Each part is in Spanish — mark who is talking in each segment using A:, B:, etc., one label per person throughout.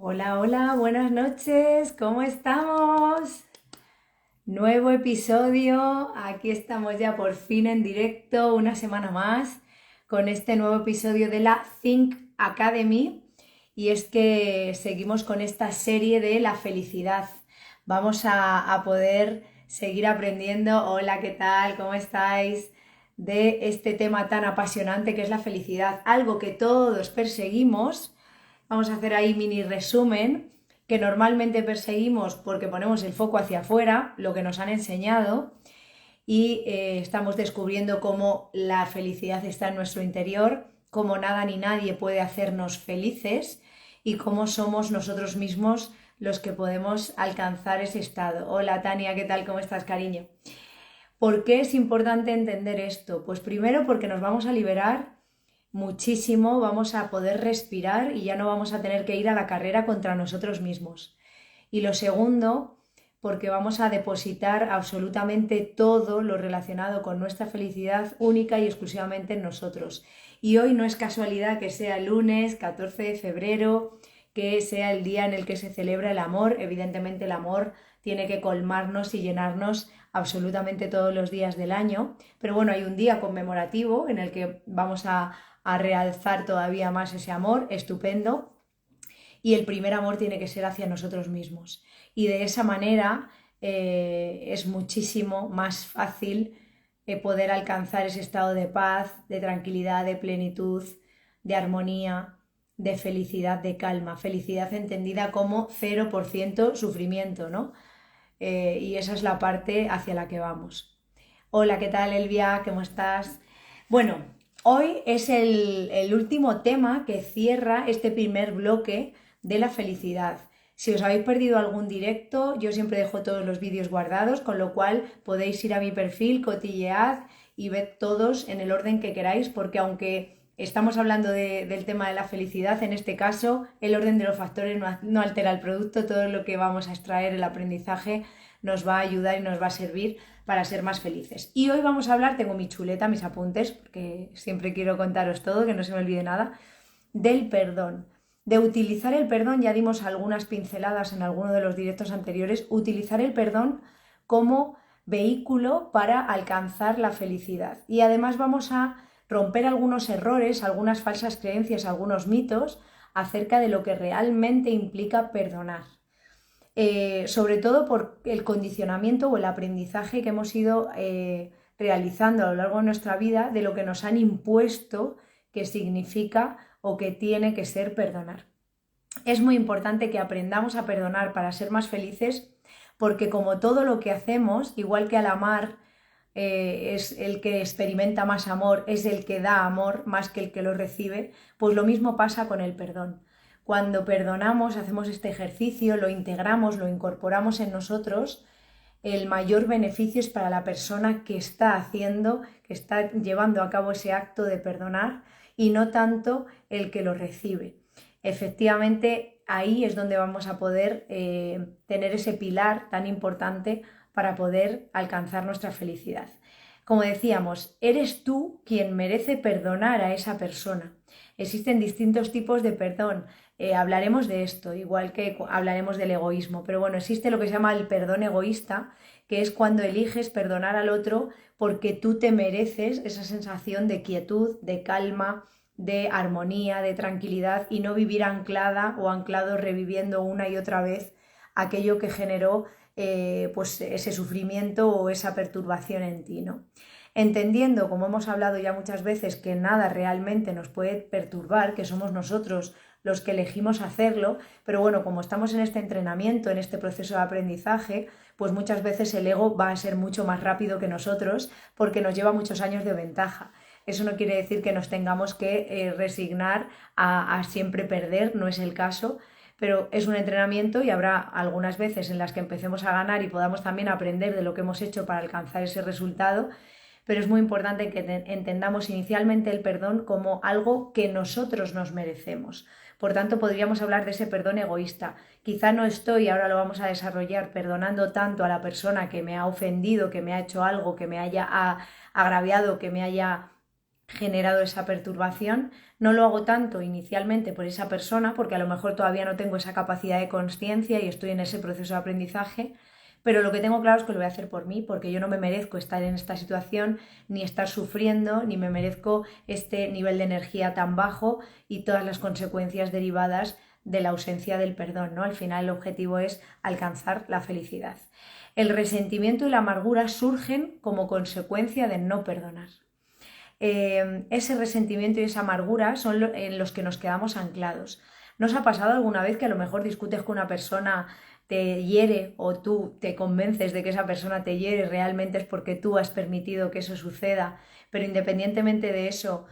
A: Hola, hola, buenas noches, ¿cómo estamos? Nuevo episodio, aquí estamos ya por fin en directo, una semana más, con este nuevo episodio de la Think Academy. Y es que seguimos con esta serie de la felicidad. Vamos a poder seguir aprendiendo. Hola, ¿qué tal? ¿Cómo estáis? De este tema tan apasionante que es la felicidad, algo que todos perseguimos. Vamos a hacer ahí mini resumen que normalmente perseguimos porque ponemos el foco hacia afuera, lo que nos han enseñado, y estamos descubriendo cómo la felicidad está en nuestro interior, cómo nada ni nadie puede hacernos felices y cómo somos nosotros mismos los que podemos alcanzar ese estado. Hola Tania, ¿qué tal? ¿Cómo estás, cariño? ¿Por qué es importante entender esto? Pues primero porque nos vamos a liberar muchísimo, vamos a poder respirar y ya no vamos a tener que ir a la carrera contra nosotros mismos. Y lo segundo, porque vamos a depositar absolutamente todo lo relacionado con nuestra felicidad única y exclusivamente en nosotros. Y hoy no es casualidad que sea el lunes 14 de febrero, que sea el día en el que se celebra el amor. Evidentemente el amor tiene que colmarnos y llenarnos absolutamente todos los días del año. Pero bueno, hay un día conmemorativo en el que vamos a realzar todavía más ese amor, estupendo. Y el primer amor tiene que ser hacia nosotros mismos. Y de esa manera es muchísimo más fácil poder alcanzar ese estado de paz, de tranquilidad, de plenitud, de armonía, de felicidad, de calma. Felicidad entendida como 0% sufrimiento, ¿no? Y esa es la parte hacia la que vamos. Hola, ¿qué tal, Elvia? ¿Cómo estás? Bueno, hoy es el último tema que cierra este primer bloque de la felicidad. Si os habéis perdido algún directo, yo siempre dejo todos los vídeos guardados, con lo cual podéis ir a mi perfil, cotillead y ved todos en el orden que queráis, porque aunque estamos hablando del tema de la felicidad, en este caso el orden de los factores no altera el producto, todo lo que vamos a extraer, el aprendizaje, nos va a ayudar y nos va a servir para ser más felices. Y hoy vamos a hablar, tengo mi chuleta, mis apuntes, porque siempre quiero contaros todo, que no se me olvide nada, del perdón. De utilizar el perdón, ya dimos algunas pinceladas en alguno de los directos anteriores, utilizar el perdón como vehículo para alcanzar la felicidad. Y además vamos a romper algunos errores, algunas falsas creencias, algunos mitos acerca de lo que realmente implica perdonar. Sobre todo por el condicionamiento o el aprendizaje que hemos ido realizando a lo largo de nuestra vida de lo que nos han impuesto que significa o que tiene que ser perdonar. Es muy importante que aprendamos a perdonar para ser más felices, porque como todo lo que hacemos, igual que al amar es el que experimenta más amor, es el que da amor más que el que lo recibe, pues lo mismo pasa con el perdón. Cuando perdonamos, hacemos este ejercicio, lo integramos, lo incorporamos en nosotros, el mayor beneficio es para la persona que está haciendo, que está llevando a cabo ese acto de perdonar y no tanto el que lo recibe. Efectivamente, ahí es donde vamos a poder tener ese pilar tan importante para poder alcanzar nuestra felicidad. Como decíamos, eres tú quien merece perdonar a esa persona. Existen distintos tipos de perdón. Hablaremos de esto, igual que hablaremos del egoísmo, pero bueno, existe lo que se llama el perdón egoísta, que es cuando eliges perdonar al otro porque tú te mereces esa sensación de quietud, de calma, de armonía, de tranquilidad y no vivir anclada o anclado reviviendo una y otra vez aquello que generó pues ese sufrimiento o esa perturbación en ti, ¿no? Entendiendo, como hemos hablado ya muchas veces, que nada realmente nos puede perturbar, que somos nosotros los que elegimos hacerlo, pero bueno, como estamos en este entrenamiento, en este proceso de aprendizaje, pues muchas veces el ego va a ser mucho más rápido que nosotros porque nos lleva muchos años de ventaja. Eso no quiere decir que nos tengamos que resignar a siempre perder, no es el caso, pero es un entrenamiento y habrá algunas veces en las que empecemos a ganar y podamos también aprender de lo que hemos hecho para alcanzar ese resultado, pero es muy importante que entendamos inicialmente el perdón como algo que nosotros nos merecemos. Por tanto, podríamos hablar de ese perdón egoísta. Quizá no estoy, ahora lo vamos a desarrollar, perdonando tanto a la persona que me ha ofendido, que me ha hecho algo, que me haya agraviado, que me haya generado esa perturbación. No lo hago tanto inicialmente por esa persona, porque a lo mejor todavía no tengo esa capacidad de consciencia y estoy en ese proceso de aprendizaje, pero lo que tengo claro es que lo voy a hacer por mí, porque yo no me merezco estar en esta situación, ni estar sufriendo, ni me merezco este nivel de energía tan bajo y todas las consecuencias derivadas de la ausencia del perdón, ¿no? Al final el objetivo es alcanzar la felicidad. El resentimiento y la amargura surgen como consecuencia de no perdonar. Ese resentimiento y esa amargura son en los que nos quedamos anclados. ¿No os ha pasado alguna vez que a lo mejor discutes con una persona, te hiere o tú te convences de que esa persona te hiere, realmente es porque tú has permitido que eso suceda, pero independientemente de eso,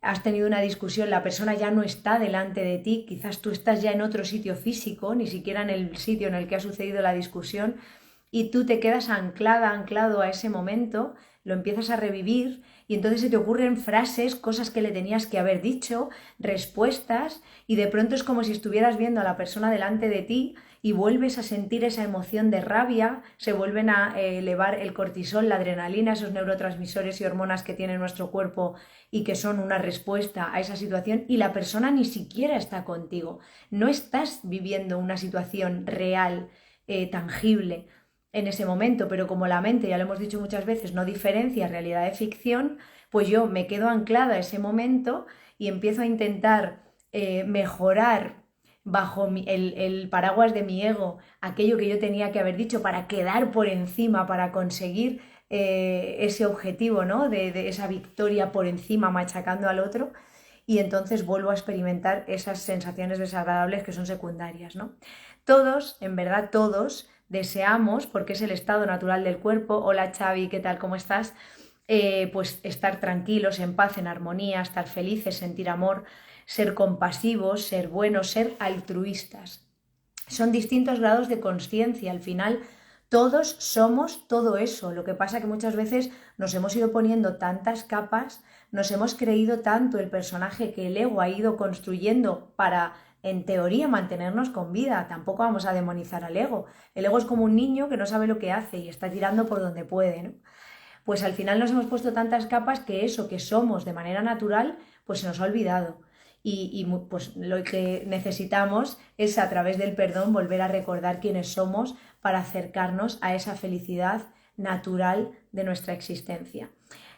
A: has tenido una discusión, la persona ya no está delante de ti, quizás tú estás ya en otro sitio físico, ni siquiera en el sitio en el que ha sucedido la discusión, y tú te quedas anclado a ese momento, lo empiezas a revivir y entonces se te ocurren frases, cosas que le tenías que haber dicho, respuestas, y de pronto es como si estuvieras viendo a la persona delante de ti y vuelves a sentir esa emoción de rabia, se vuelven a elevar el cortisol, la adrenalina, esos neurotransmisores y hormonas que tiene nuestro cuerpo y que son una respuesta a esa situación, y la persona ni siquiera está contigo, no estás viviendo una situación real, tangible en ese momento, pero como la mente, ya lo hemos dicho muchas veces, no diferencia realidad de ficción, pues yo me quedo anclada a ese momento y empiezo a intentar mejorar bajo el paraguas de mi ego aquello que yo tenía que haber dicho para quedar por encima, para conseguir ese objetivo, ¿no? de esa victoria por encima machacando al otro, y entonces vuelvo a experimentar esas sensaciones desagradables que son secundarias, ¿no? Todos, en verdad todos, deseamos, porque es el estado natural del cuerpo. Hola Xavi, ¿qué tal? ¿Cómo estás? Pues estar tranquilos, en paz, en armonía, estar felices, sentir amor, ser compasivos, ser buenos, ser altruistas. Son distintos grados de conciencia. Al final todos somos todo eso. Lo que pasa que muchas veces nos hemos ido poniendo tantas capas, nos hemos creído tanto el personaje que el ego ha ido construyendo para, en teoría, mantenernos con vida. Tampoco vamos a demonizar al ego. El ego es como un niño que no sabe lo que hace y está tirando por donde puede, ¿no? Pues al final nos hemos puesto tantas capas que eso que somos de manera natural, pues se nos ha olvidado. Y pues lo que necesitamos es, a través del perdón, volver a recordar quiénes somos para acercarnos a esa felicidad natural de nuestra existencia.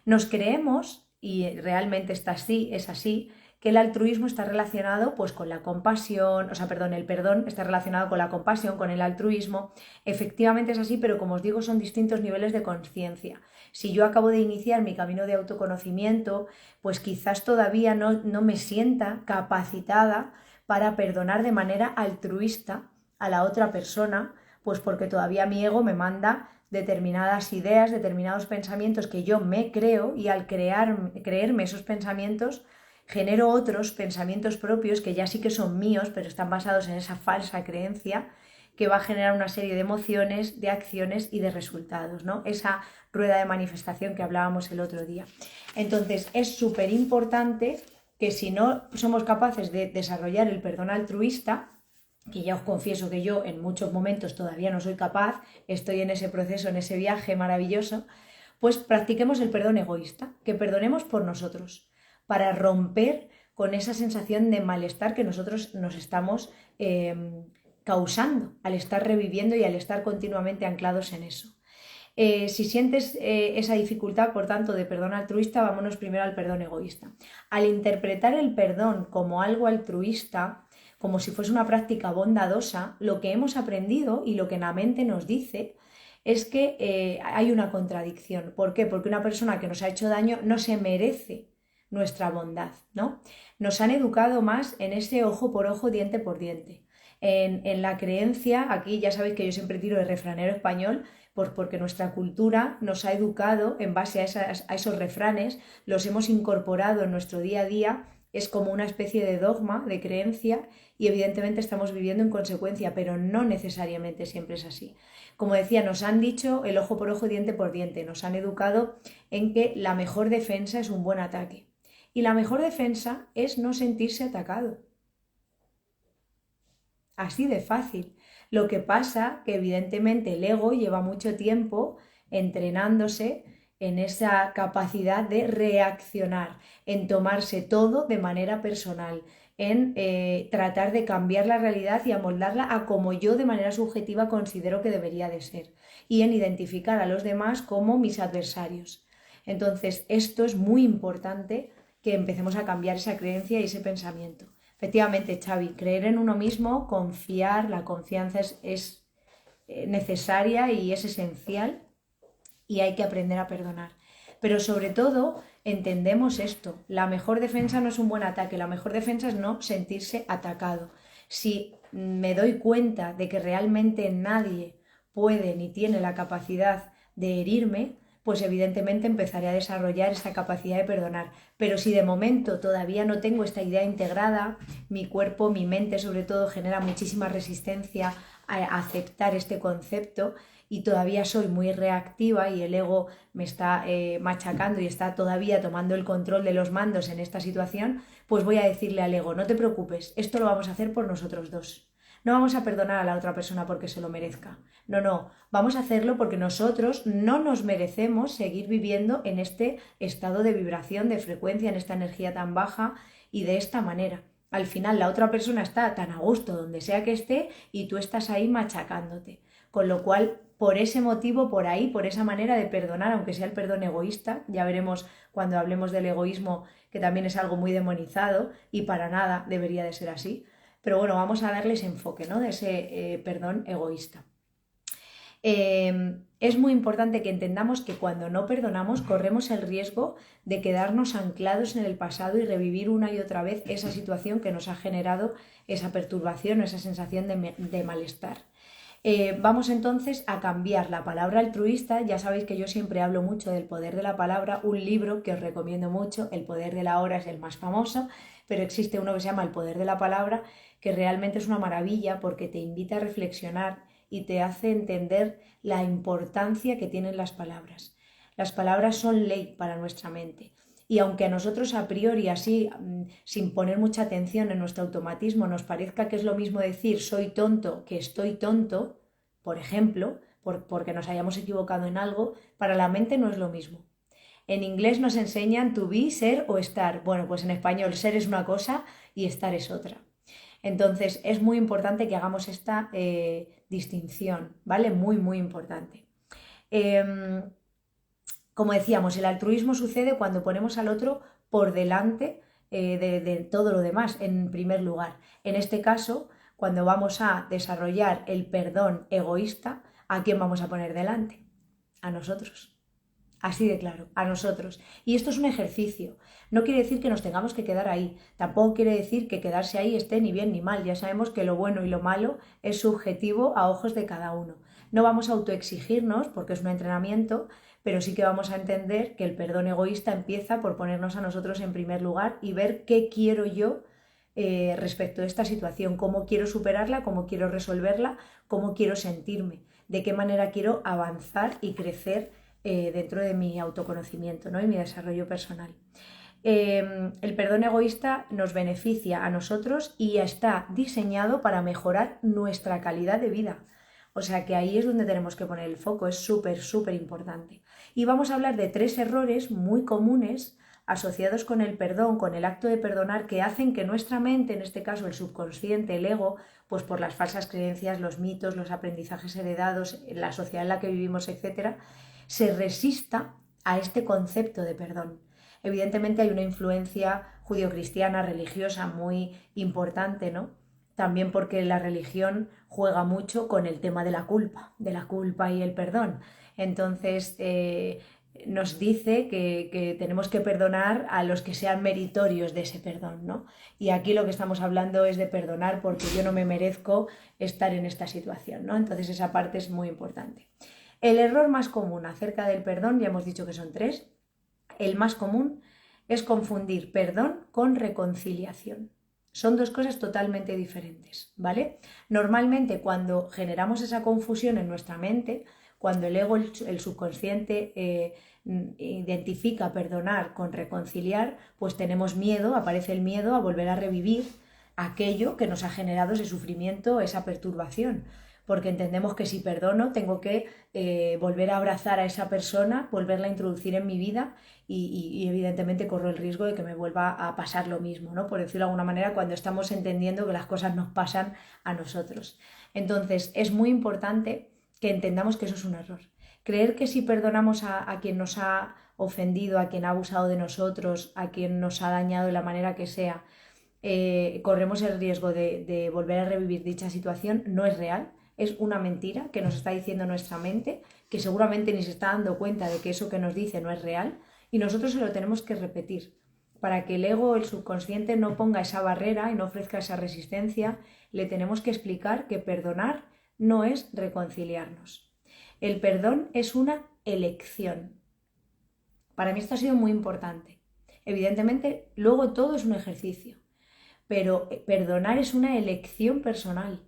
A: Nos creemos, y realmente está así, es así, que el altruismo está relacionado pues con la compasión, el perdón está relacionado con la compasión, con el altruismo. Efectivamente es así, pero como os digo, son distintos niveles de conciencia. Si yo acabo de iniciar mi camino de autoconocimiento, pues quizás todavía no me sienta capacitada para perdonar de manera altruista a la otra persona, pues porque todavía mi ego me manda determinadas ideas, determinados pensamientos que yo me creo, y al creerme esos pensamientos genero otros pensamientos propios que ya sí que son míos, pero están basados en esa falsa creencia que va a generar una serie de emociones, de acciones y de resultados, ¿no? Esa rueda de manifestación que hablábamos el otro día. Entonces es súper importante que, si no somos capaces de desarrollar el perdón altruista, que ya os confieso que yo en muchos momentos todavía no soy capaz, estoy en ese proceso, en ese viaje maravilloso, pues practiquemos el perdón egoísta, que perdonemos por nosotros, para romper con esa sensación de malestar que nosotros nos estamos causando al estar reviviendo y al estar continuamente anclados en eso. Si sientes esa dificultad, por tanto, de perdón altruista, vámonos primero al perdón egoísta. Al interpretar el perdón como algo altruista, como si fuese una práctica bondadosa, lo que hemos aprendido y lo que la mente nos dice es que hay una contradicción. ¿Por qué? Porque una persona que nos ha hecho daño no se merece nuestra bondad, ¿no? Nos han educado más en ese ojo por ojo, diente por diente. En la creencia, aquí ya sabéis que yo siempre tiro de refranero español, pues porque nuestra cultura nos ha educado en base a esos refranes, los hemos incorporado en nuestro día a día, es como una especie de dogma, de creencia, y evidentemente estamos viviendo en consecuencia, pero no necesariamente siempre es así. Como decía, nos han dicho el ojo por ojo, diente por diente, nos han educado en que la mejor defensa es un buen ataque. Y la mejor defensa es no sentirse atacado. Así de fácil. Lo que pasa que evidentemente el ego lleva mucho tiempo entrenándose en esa capacidad de reaccionar, en tomarse todo de manera personal, en tratar de cambiar la realidad y amoldarla a como yo de manera subjetiva considero que debería de ser, y en identificar a los demás como mis adversarios. Entonces, esto es muy importante, que empecemos a cambiar esa creencia y ese pensamiento. Efectivamente, Xavi, creer en uno mismo, confiar, la confianza es necesaria y es esencial, y hay que aprender a perdonar. Pero sobre todo entendemos esto, la mejor defensa no es un buen ataque, la mejor defensa es no sentirse atacado. Si me doy cuenta de que realmente nadie puede ni tiene la capacidad de herirme, pues evidentemente empezaré a desarrollar esa capacidad de perdonar. Pero si de momento todavía no tengo esta idea integrada, mi cuerpo, mi mente sobre todo, genera muchísima resistencia a aceptar este concepto, y todavía soy muy reactiva y el ego me está machacando y está todavía tomando el control de los mandos en esta situación, pues voy a decirle al ego, no te preocupes, esto lo vamos a hacer por nosotros dos. No vamos a perdonar a la otra persona porque se lo merezca. No, vamos a hacerlo porque nosotros no nos merecemos seguir viviendo en este estado de vibración, de frecuencia, en esta energía tan baja y de esta manera. Al final la otra persona está tan a gusto donde sea que esté y tú estás ahí machacándote. Con lo cual, por ese motivo, por ahí, por esa manera de perdonar, aunque sea el perdón egoísta, ya veremos cuando hablemos del egoísmo que también es algo muy demonizado y para nada debería de ser así. Pero bueno, vamos a darle ese enfoque, ¿no? De ese perdón egoísta. Es muy importante que entendamos que cuando no perdonamos corremos el riesgo de quedarnos anclados en el pasado y revivir una y otra vez esa situación que nos ha generado esa perturbación o esa sensación de malestar. Vamos entonces a cambiar la palabra altruista. Ya sabéis que yo siempre hablo mucho del poder de la palabra. Un libro que os recomiendo mucho, El poder de la hora, es el más famoso, pero existe uno que se llama El poder de la palabra, que realmente es una maravilla porque te invita a reflexionar y te hace entender la importancia que tienen las palabras. Las palabras son ley para nuestra mente. Y aunque a nosotros a priori así, sin poner mucha atención en nuestro automatismo, nos parezca que es lo mismo decir soy tonto que estoy tonto, por ejemplo, porque nos hayamos equivocado en algo, para la mente no es lo mismo. En inglés nos enseñan to be, ser o estar. Bueno, pues en español ser es una cosa y estar es otra. Entonces es muy importante que hagamos esta distinción, ¿vale? Muy, muy importante. Como decíamos, el altruismo sucede cuando ponemos al otro por delante de todo lo demás, en primer lugar. En este caso, cuando vamos a desarrollar el perdón egoísta, ¿a quién vamos a poner delante? A nosotros. Así de claro, a nosotros. Y esto es un ejercicio. No quiere decir que nos tengamos que quedar ahí. Tampoco quiere decir que quedarse ahí esté ni bien ni mal. Ya sabemos que lo bueno y lo malo es subjetivo a ojos de cada uno. No vamos a autoexigirnos porque es un entrenamiento, pero sí que vamos a entender que el perdón egoísta empieza por ponernos a nosotros en primer lugar y ver qué quiero yo respecto de esta situación, cómo quiero superarla, cómo quiero resolverla, cómo quiero sentirme, de qué manera quiero avanzar y crecer dentro de mi autoconocimiento, ¿no? Y mi desarrollo personal. El perdón egoísta nos beneficia a nosotros y está diseñado para mejorar nuestra calidad de vida. O sea que ahí es donde tenemos que poner el foco, es súper, súper importante. Y vamos a hablar de 3 errores muy comunes asociados con el perdón, con el acto de perdonar, que hacen que nuestra mente, en este caso el subconsciente, el ego, pues por las falsas creencias, los mitos, los aprendizajes heredados, la sociedad en la que vivimos, etcétera, se resista a este concepto de perdón. Evidentemente hay una influencia judio-cristiana, religiosa muy importante, ¿no? También porque la religión juega mucho con el tema de la culpa y el perdón. Entonces nos dice que tenemos que perdonar a los que sean meritorios de ese perdón, ¿no? Y aquí lo que estamos hablando es de perdonar porque yo no me merezco estar en esta situación, ¿no? Entonces esa parte es muy importante. El error más común acerca del perdón, ya hemos dicho que son 3, el más común es confundir perdón con reconciliación. Son 2 cosas totalmente diferentes, ¿vale? Normalmente cuando generamos esa confusión en nuestra mente, cuando el ego, el subconsciente identifica perdonar con reconciliar, pues tenemos miedo, aparece el miedo a volver a revivir aquello que nos ha generado ese sufrimiento, esa perturbación. porque entendemos que si perdono tengo que volver a abrazar a esa persona, volverla a introducir en mi vida y evidentemente corro el riesgo de que me vuelva a pasar lo mismo, ¿no? Por decirlo de alguna manera, cuando estamos entendiendo que las cosas nos pasan a nosotros. Entonces, es muy importante que entendamos que eso es un error. Creer que si perdonamos a quien nos ha ofendido, a quien ha abusado de nosotros, a quien nos ha dañado de la manera que sea, corremos el riesgo de volver a revivir dicha situación, no es real. Es una mentira que nos está diciendo nuestra mente, que seguramente ni se está dando cuenta de que eso que nos dice no es real, y nosotros se lo tenemos que repetir para que el ego, el subconsciente, no ponga esa barrera y no ofrezca esa resistencia. Le tenemos que explicar que perdonar no es reconciliarnos. El perdón es una elección. Para mí esto ha sido muy importante. Evidentemente, luego todo es un ejercicio, pero perdonar es una elección personal.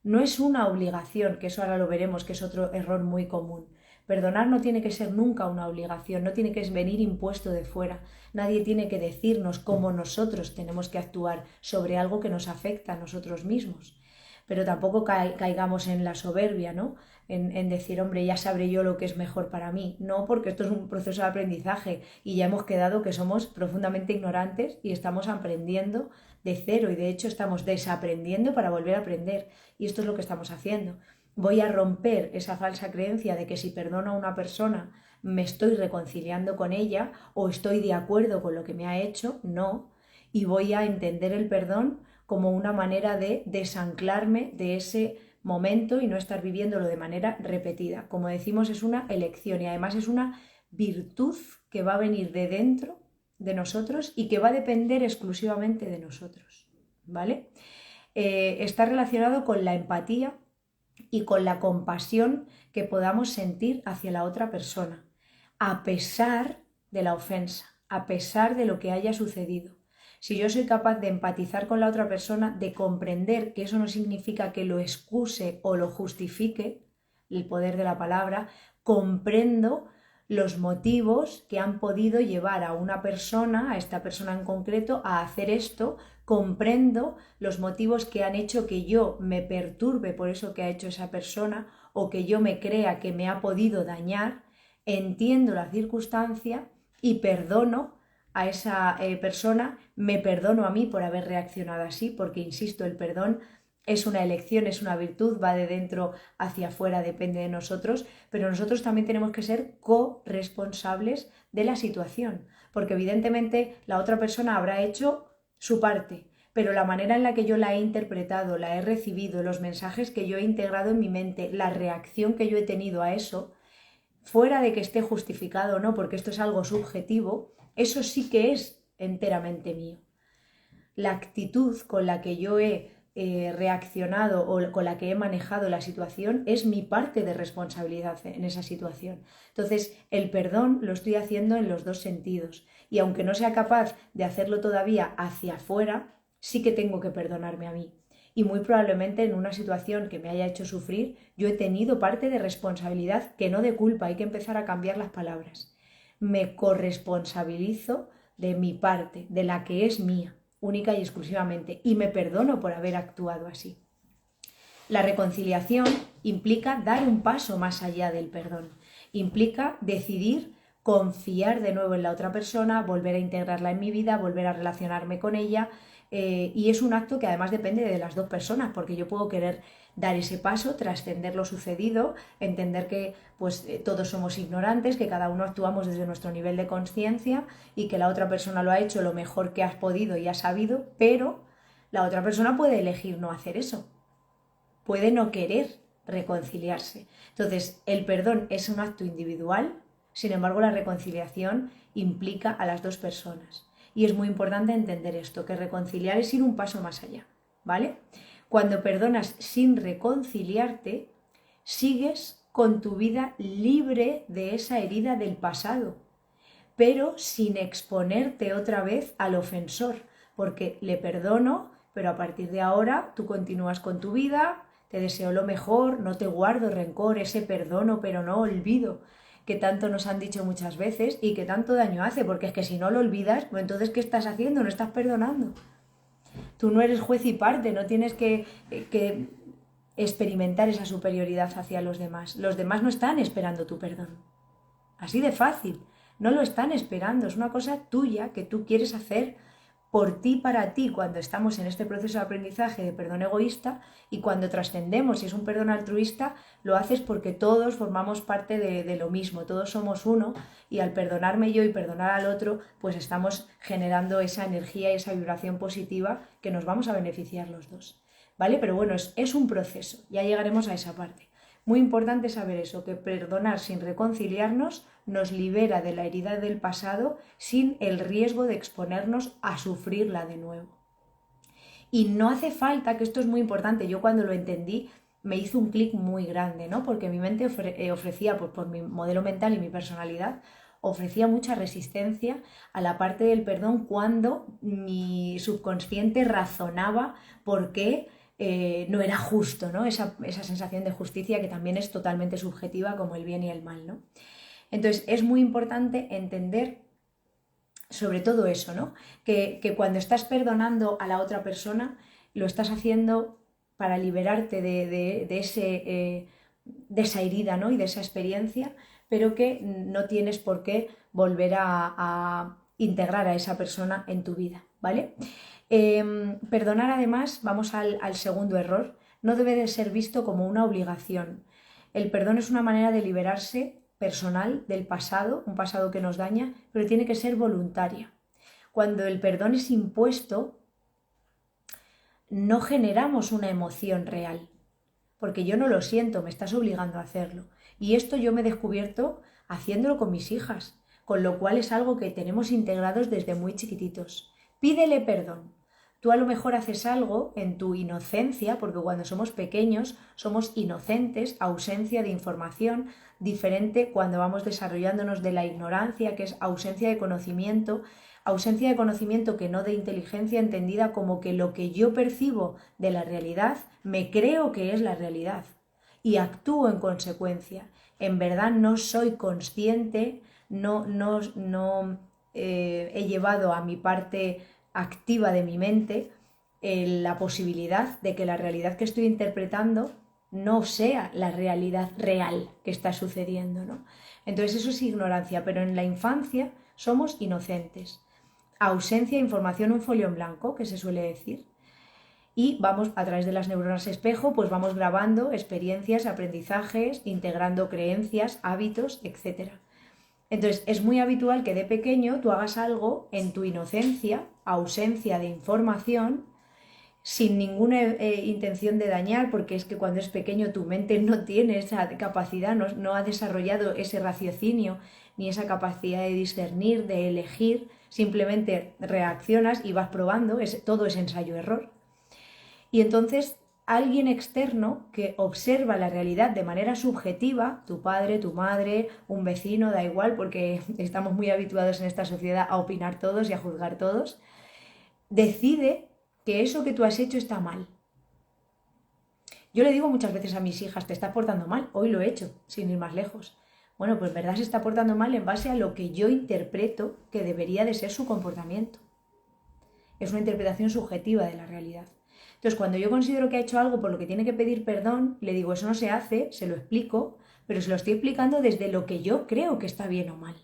A: No es una obligación, que eso ahora lo veremos, que es otro error muy común. Perdonar no tiene que ser nunca una obligación, no tiene que venir impuesto de fuera. Nadie tiene que decirnos cómo nosotros tenemos que actuar sobre algo que nos afecta a nosotros mismos. Pero tampoco caigamos en la soberbia, ¿no? En decir, hombre, ya sabré yo lo que es mejor para mí. No, porque esto es un proceso de aprendizaje y ya hemos quedado que somos profundamente ignorantes y estamos aprendiendo de cero y de hecho estamos desaprendiendo para volver a aprender. Y esto es lo que estamos haciendo. Voy a romper esa falsa creencia de que si perdono a una persona me estoy reconciliando con ella o estoy de acuerdo con lo que me ha hecho. No. Y voy a entender el perdón como una manera de desanclarme de ese momento y no estar viviéndolo de manera repetida. Como decimos, es una elección y además es una virtud que va a venir de dentro de nosotros y que va a depender exclusivamente de nosotros, ¿vale? Está relacionado con la empatía y con la compasión que podamos sentir hacia la otra persona, a pesar de la ofensa, a pesar de lo que haya sucedido. Si yo soy capaz de empatizar con la otra persona, de comprender que eso no significa que lo excuse o lo justifique, el poder de la palabra, comprendo los motivos que han podido llevar a una persona, a esta persona en concreto, a hacer esto, comprendo los motivos que han hecho que yo me perturbe por eso que ha hecho esa persona o que yo me crea que me ha podido dañar, entiendo la circunstancia y perdono a esa persona, me perdono a mí por haber reaccionado así, porque insisto, el perdón es una elección, es una virtud, va de dentro hacia afuera, depende de nosotros, pero nosotros también tenemos que ser corresponsables de la situación, porque evidentemente la otra persona habrá hecho su parte, pero la manera en la que yo la he interpretado, la he recibido, los mensajes que yo he integrado en mi mente, la reacción que yo he tenido a eso, fuera de que esté justificado o no, porque esto es algo subjetivo, eso sí que es enteramente mío. La actitud con la que yo he reaccionado o con la que he manejado la situación es mi parte de responsabilidad en esa situación. Entonces, el perdón lo estoy haciendo en los dos sentidos y aunque no sea capaz de hacerlo todavía hacia afuera, sí que tengo que perdonarme a mí. Y muy probablemente en una situación que me haya hecho sufrir, yo he tenido parte de responsabilidad que no de culpa, hay que empezar a cambiar las palabras. Me corresponsabilizo de mi parte, de la que es mía, única y exclusivamente, y me perdono por haber actuado así. La reconciliación implica dar un paso más allá del perdón, implica decidir confiar de nuevo en la otra persona, volver a integrarla en mi vida, volver a relacionarme con ella, y es un acto que además depende de las dos personas, porque yo puedo querer dar ese paso, trascender lo sucedido, entender que pues todos somos ignorantes, que cada uno actuamos desde nuestro nivel de conciencia y que la otra persona lo ha hecho lo mejor que has podido y has sabido, pero la otra persona puede elegir no hacer eso, puede no querer reconciliarse. Entonces, el perdón es un acto individual, sin embargo, la reconciliación implica a las dos personas. Y es muy importante entender esto, que reconciliar es ir un paso más allá, ¿vale? Cuando perdonas sin reconciliarte, sigues con tu vida libre de esa herida del pasado, pero sin exponerte otra vez al ofensor, porque le perdono, pero a partir de ahora tú continúas con tu vida, te deseo lo mejor, no te guardo rencor, ese perdono pero no olvido, que tanto nos han dicho muchas veces y que tanto daño hace, porque es que si no lo olvidas, pues entonces ¿qué estás haciendo? No estás perdonando. Tú no eres juez y parte, no tienes que experimentar esa superioridad hacia los demás. Los demás no están esperando tu perdón. Así de fácil. No lo están esperando. Es una cosa tuya que tú quieres hacer por ti, para ti, cuando estamos en este proceso de aprendizaje de perdón egoísta, y cuando trascendemos, si es un perdón altruista, lo haces porque todos formamos parte de lo mismo, todos somos uno, y al perdonarme yo y perdonar al otro, pues estamos generando esa energía y esa vibración positiva que nos vamos a beneficiar los dos, ¿vale? Pero bueno, es un proceso, ya llegaremos a esa parte. Muy importante saber eso, que perdonar sin reconciliarnos nos libera de la herida del pasado sin el riesgo de exponernos a sufrirla de nuevo. Y no hace falta, que esto es muy importante, yo cuando lo entendí me hizo un clic muy grande, ¿no? Porque mi mente ofrecía, pues, por mi modelo mental y mi personalidad, ofrecía mucha resistencia a la parte del perdón cuando mi subconsciente razonaba por qué no era justo, ¿no? Esa sensación de justicia que también es totalmente subjetiva, como el bien y el mal, ¿no? Entonces es muy importante entender sobre todo eso, ¿no? Que cuando estás perdonando a la otra persona, lo estás haciendo para liberarte de esa herida, ¿no? Y de esa experiencia, pero que no tienes por qué volver a integrar a esa persona en tu vida, ¿vale? Perdonar, además, vamos al segundo error, no debe de ser visto como una obligación. El perdón es una manera de liberarse personal del pasado, un pasado que nos daña, pero tiene que ser voluntaria. Cuando el perdón es impuesto, no generamos una emoción real, porque yo no lo siento, me estás obligando a hacerlo. Y esto yo me he descubierto haciéndolo con mis hijas, con lo cual es algo que tenemos integrados desde muy chiquititos. Pídele perdón. Tú a lo mejor haces algo en tu inocencia, porque cuando somos pequeños somos inocentes, ausencia de información, diferente cuando vamos desarrollándonos de la ignorancia, que es ausencia de conocimiento que no de inteligencia, entendida como que lo que yo percibo de la realidad me creo que es la realidad y actúo en consecuencia. En verdad no soy consciente, no he llevado a mi parte activa de mi mente la posibilidad de que la realidad que estoy interpretando no sea la realidad real que está sucediendo, ¿no? Entonces eso es ignorancia, pero en la infancia somos inocentes. Ausencia de información, un folio en blanco, que se suele decir. Y vamos, a través de las neuronas espejo, pues vamos grabando experiencias, aprendizajes, integrando creencias, hábitos, etc. Entonces es muy habitual que de pequeño tú hagas algo en tu inocencia, ausencia de información, sin ninguna intención de dañar, porque es que cuando es pequeño tu mente no tiene esa capacidad, no ha desarrollado ese raciocinio ni esa capacidad de discernir, de elegir, simplemente reaccionas y vas probando, todo es ensayo-error. Y entonces alguien externo que observa la realidad de manera subjetiva, tu padre, tu madre, un vecino, da igual, porque estamos muy habituados en esta sociedad a opinar todos y a juzgar todos, decide que eso que tú has hecho está mal. Yo le digo muchas veces a mis hijas, te estás portando mal, hoy lo he hecho, sin ir más lejos. Bueno, pues verdad se está portando mal en base a lo que yo interpreto que debería de ser su comportamiento. Es una interpretación subjetiva de la realidad. Entonces, cuando yo considero que ha hecho algo por lo que tiene que pedir perdón, le digo, eso no se hace, se lo explico, pero se lo estoy explicando desde lo que yo creo que está bien o mal,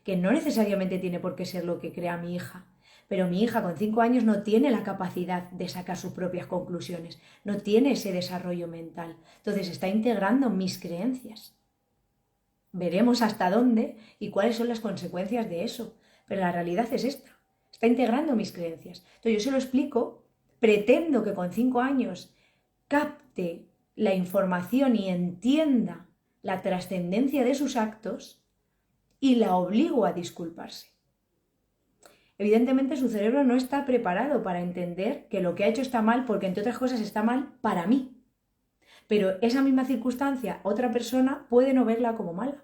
A: que no necesariamente tiene por qué ser lo que crea mi hija. Pero mi hija con 5 años no tiene la capacidad de sacar sus propias conclusiones, no tiene ese desarrollo mental. Entonces está integrando mis creencias. Veremos hasta dónde y cuáles son las consecuencias de eso. Pero la realidad es esta. Está integrando mis creencias. Entonces yo se lo explico, pretendo que con 5 años capte la información y entienda la trascendencia de sus actos y la obligo a disculparse. Evidentemente su cerebro no está preparado para entender que lo que ha hecho está mal porque, entre otras cosas, está mal para mí. Pero esa misma circunstancia, otra persona puede no verla como mala.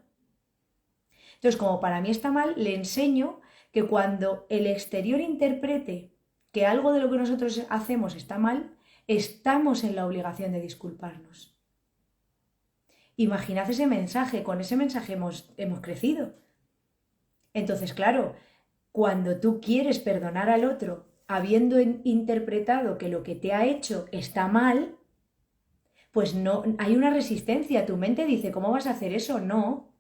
A: Entonces, como para mí está mal, le enseño que cuando el exterior interprete que algo de lo que nosotros hacemos está mal, estamos en la obligación de disculparnos. Imaginad ese mensaje, con ese mensaje hemos crecido. Entonces, claro, cuando tú quieres perdonar al otro, habiendo interpretado que lo que te ha hecho está mal, pues no, hay una resistencia. Tu mente dice, ¿cómo vas a hacer eso? No.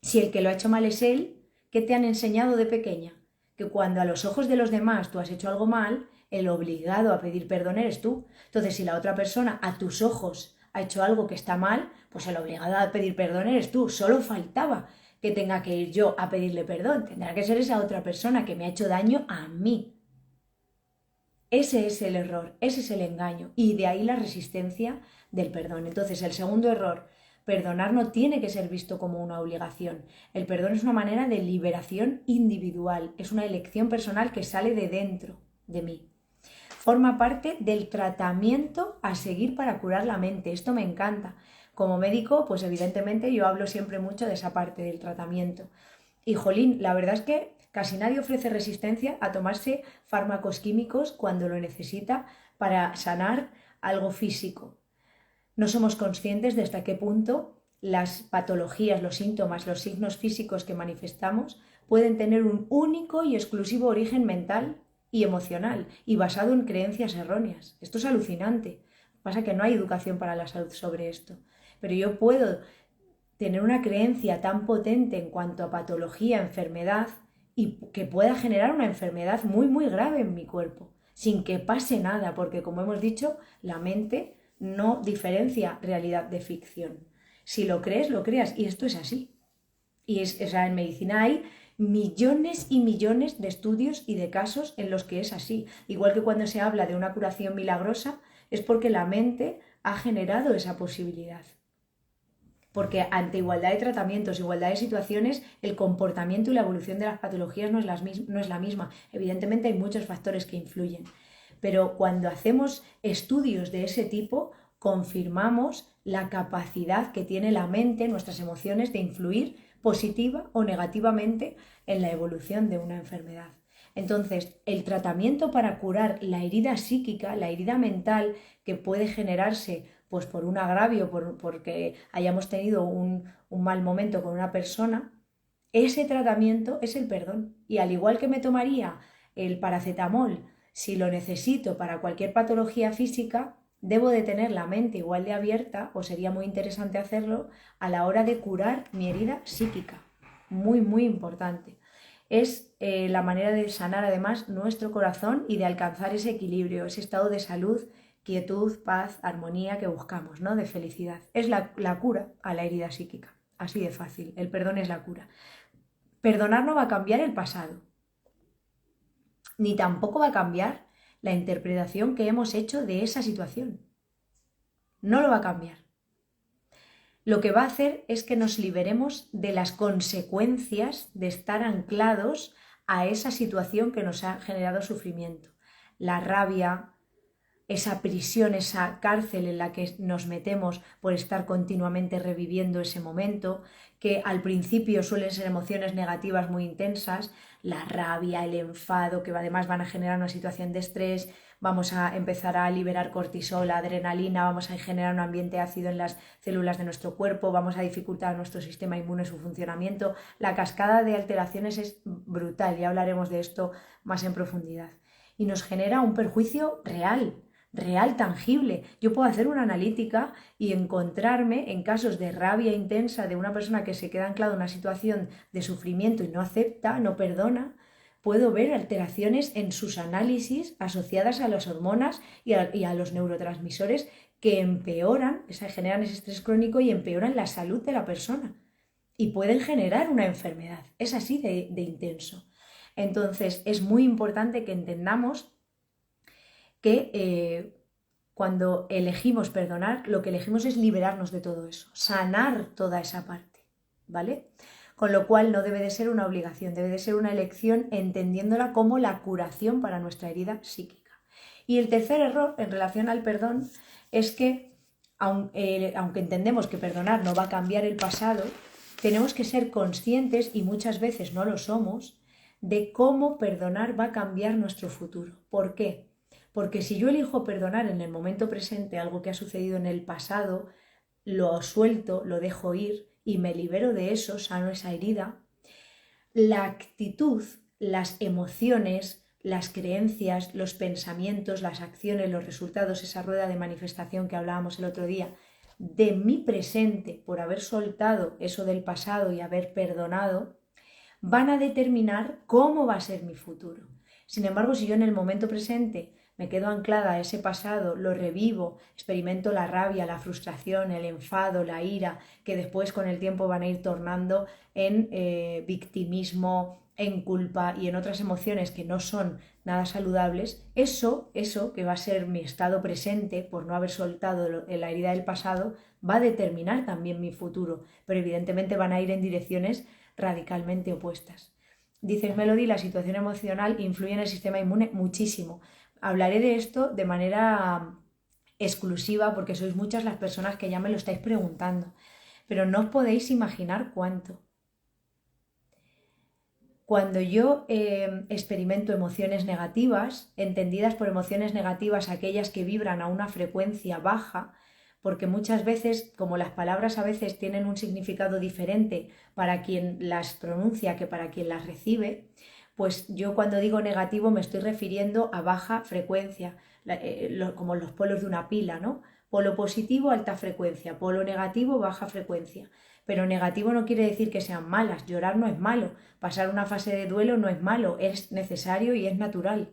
A: Si el que lo ha hecho mal es él, ¿qué te han enseñado de pequeña? Que cuando a los ojos de los demás tú has hecho algo mal, el obligado a pedir perdón eres tú. Entonces, si la otra persona a tus ojos ha hecho algo que está mal, pues el obligado a pedir perdón eres tú. Solo faltaba que tenga que ir yo a pedirle perdón. Tendrá que ser esa otra persona que me ha hecho daño a mí. Ese es el error, ese es el engaño. Y de ahí la resistencia del perdón. Entonces, el segundo error, perdonar no tiene que ser visto como una obligación. El perdón es una manera de liberación individual, es una elección personal que sale de dentro de mí. Forma parte del tratamiento a seguir para curar la mente. Esto me encanta. Como médico, pues evidentemente yo hablo siempre mucho de esa parte del tratamiento. Y jolín, la verdad es que casi nadie ofrece resistencia a tomarse fármacos químicos cuando lo necesita para sanar algo físico. No somos conscientes de hasta qué punto las patologías, los síntomas, los signos físicos que manifestamos pueden tener un único y exclusivo origen mental y emocional y basado en creencias erróneas. Esto es alucinante. Pasa que no hay educación para la salud sobre esto. Pero yo puedo tener una creencia tan potente en cuanto a patología, enfermedad, y que pueda generar una enfermedad muy, muy grave en mi cuerpo, sin que pase nada, porque como hemos dicho, la mente no diferencia realidad de ficción. Si lo crees, lo creas, y esto es así. Y en medicina hay millones y millones de estudios y de casos en los que es así. Igual que cuando se habla de una curación milagrosa, es porque la mente ha generado esa posibilidad. Porque ante igualdad de tratamientos, igualdad de situaciones, el comportamiento y la evolución de las patologías no es la misma. Evidentemente hay muchos factores que influyen, pero cuando hacemos estudios de ese tipo, confirmamos la capacidad que tiene la mente, nuestras emociones, de influir positiva o negativamente en la evolución de una enfermedad. Entonces, el tratamiento para curar la herida psíquica, la herida mental que puede generarse pues por un agravio, porque hayamos tenido un mal momento con una persona, ese tratamiento es el perdón. Y al igual que me tomaría el paracetamol si lo necesito para cualquier patología física, debo de tener la mente igual de abierta, o sería muy interesante hacerlo, a la hora de curar mi herida psíquica. Muy, muy importante. Es la manera de sanar además nuestro corazón y de alcanzar ese equilibrio, ese estado de salud, quietud, paz, armonía que buscamos, ¿no? De felicidad. Es la cura a la herida psíquica. Así de fácil. El perdón es la cura. Perdonar no va a cambiar el pasado, ni tampoco va a cambiar la interpretación que hemos hecho de esa situación. No lo va a cambiar. Lo que va a hacer es que nos liberemos de las consecuencias de estar anclados a esa situación que nos ha generado sufrimiento. La rabia, esa prisión, esa cárcel en la que nos metemos por estar continuamente reviviendo ese momento, que al principio suelen ser emociones negativas muy intensas, la rabia, el enfado, que además van a generar una situación de estrés, vamos a empezar a liberar cortisol, adrenalina, vamos a generar un ambiente ácido en las células de nuestro cuerpo, vamos a dificultar a nuestro sistema inmune su funcionamiento. La cascada de alteraciones es brutal, ya hablaremos de esto más en profundidad. Y nos genera un perjuicio real, tangible. Yo puedo hacer una analítica y encontrarme en casos de rabia intensa de una persona que se queda anclada en una situación de sufrimiento y no acepta, no perdona. Puedo ver alteraciones en sus análisis asociadas a las hormonas y a los neurotransmisores que empeoran, generan ese estrés crónico y empeoran la salud de la persona. Y pueden generar una enfermedad. Es así de intenso. Entonces, es muy importante que entendamos que cuando elegimos perdonar, lo que elegimos es liberarnos de todo eso, sanar toda esa parte, ¿vale? Con lo cual no debe de ser una obligación, debe de ser una elección entendiéndola como la curación para nuestra herida psíquica. Y el tercer error en relación al perdón es que, aunque entendemos que perdonar no va a cambiar el pasado, tenemos que ser conscientes, y muchas veces no lo somos, de cómo perdonar va a cambiar nuestro futuro. ¿Por qué? Porque si yo elijo perdonar en el momento presente algo que ha sucedido en el pasado, lo suelto, lo dejo ir y me libero de eso, sano esa herida, la actitud, las emociones, las creencias, los pensamientos, las acciones, los resultados, esa rueda de manifestación que hablábamos el otro día, de mi presente por haber soltado eso del pasado y haber perdonado, van a determinar cómo va a ser mi futuro. Sin embargo, si yo en el momento presente me quedo anclada a ese pasado, lo revivo, experimento la rabia, la frustración, el enfado, la ira, que después con el tiempo van a ir tornando en victimismo, en culpa y en otras emociones que no son nada saludables, eso que va a ser mi estado presente por no haber soltado la herida del pasado, va a determinar también mi futuro, pero evidentemente van a ir en direcciones radicalmente opuestas. Dices, Melody, la situación emocional influye en el sistema inmune muchísimo. Hablaré de esto de manera exclusiva porque sois muchas las personas que ya me lo estáis preguntando, pero no os podéis imaginar cuánto. Cuando yo experimento emociones negativas, entendidas por emociones negativas aquellas que vibran a una frecuencia baja, porque muchas veces, como las palabras a veces tienen un significado diferente para quien las pronuncia que para quien las recibe, pues yo cuando digo negativo me estoy refiriendo a baja frecuencia, como los polos de una pila, ¿no? Polo positivo, alta frecuencia, polo negativo, baja frecuencia. Pero negativo no quiere decir que sean malas, llorar no es malo, pasar una fase de duelo no es malo, es necesario y es natural,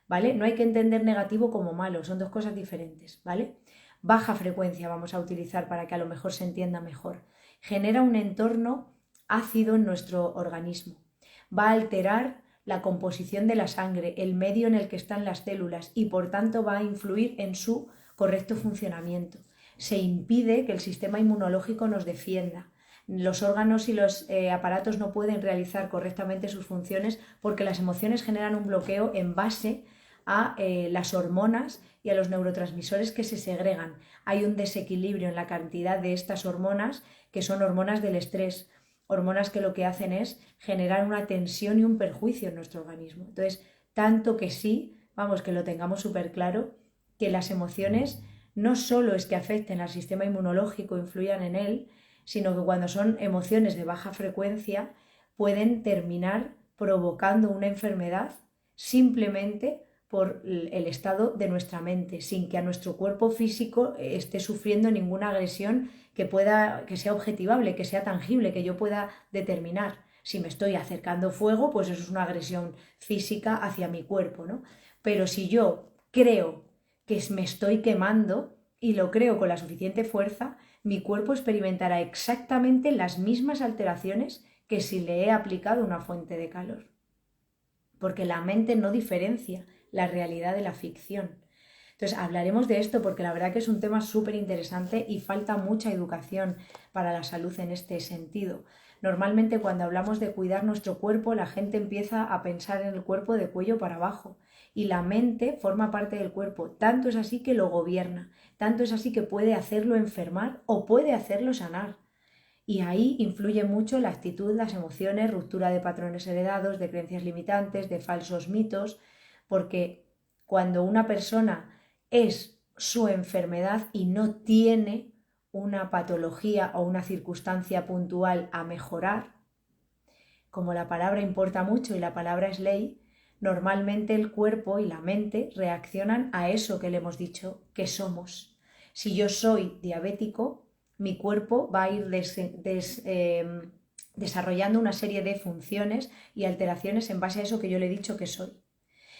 A: ¿vale? No hay que entender negativo como malo, son dos cosas diferentes, ¿vale? Baja frecuencia vamos a utilizar para que a lo mejor se entienda mejor. Genera un entorno ácido en nuestro organismo, va a alterar la composición de la sangre, el medio en el que están las células y por tanto va a influir en su correcto funcionamiento. Se impide que el sistema inmunológico nos defienda. Los órganos y los aparatos no pueden realizar correctamente sus funciones porque las emociones generan un bloqueo en base a las hormonas y a los neurotransmisores que se segregan. Hay un desequilibrio en la cantidad de estas hormonas que son hormonas del estrés, hormonas que lo que hacen es generar una tensión y un perjuicio en nuestro organismo. Entonces, tanto que sí, vamos, que lo tengamos súper claro, que las emociones no solo es que afecten al sistema inmunológico, influyan en él, sino que cuando son emociones de baja frecuencia pueden terminar provocando una enfermedad simplemente por el estado de nuestra mente, sin que a nuestro cuerpo físico esté sufriendo ninguna agresión que sea objetivable, que sea tangible, que yo pueda determinar. Si me estoy acercando fuego, pues eso es una agresión física hacia mi cuerpo, ¿no? Pero si yo creo que me estoy quemando y lo creo con la suficiente fuerza, mi cuerpo experimentará exactamente las mismas alteraciones que si le he aplicado una fuente de calor. Porque la mente no diferencia la realidad de la ficción. Entonces hablaremos de esto porque la verdad que es un tema súper interesante y falta mucha educación para la salud en este sentido. Normalmente cuando hablamos de cuidar nuestro cuerpo, la gente empieza a pensar en el cuerpo de cuello para abajo y la mente forma parte del cuerpo. Tanto es así que lo gobierna, tanto es así que puede hacerlo enfermar o puede hacerlo sanar. Y ahí influye mucho la actitud, las emociones, ruptura de patrones heredados, de creencias limitantes, de falsos mitos, porque cuando una persona es su enfermedad y no tiene una patología o una circunstancia puntual a mejorar, como la palabra importa mucho y la palabra es ley, normalmente el cuerpo y la mente reaccionan a eso que le hemos dicho que somos. Si yo soy diabético, mi cuerpo va a ir desarrollando una serie de funciones y alteraciones en base a eso que yo le he dicho que soy.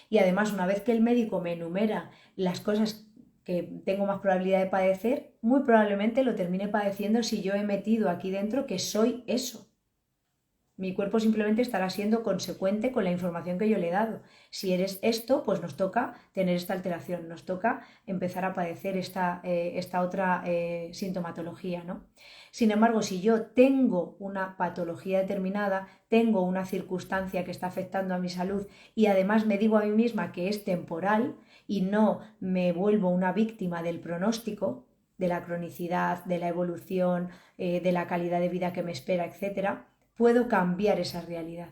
A: Y además, una vez que el médico me enumera las cosas que tengo más probabilidad de padecer, muy probablemente lo termine padeciendo si yo he metido aquí dentro que soy eso. Mi cuerpo simplemente estará siendo consecuente con la información que yo le he dado. Si eres esto, pues nos toca tener esta alteración, nos toca empezar a padecer esta otra sintomatología, ¿no? Sin embargo, si yo tengo una patología determinada, tengo una circunstancia que está afectando a mi salud y además me digo a mí misma que es temporal y no me vuelvo una víctima del pronóstico, de la cronicidad, de la evolución, de la calidad de vida que me espera, etcétera, puedo cambiar esa realidad.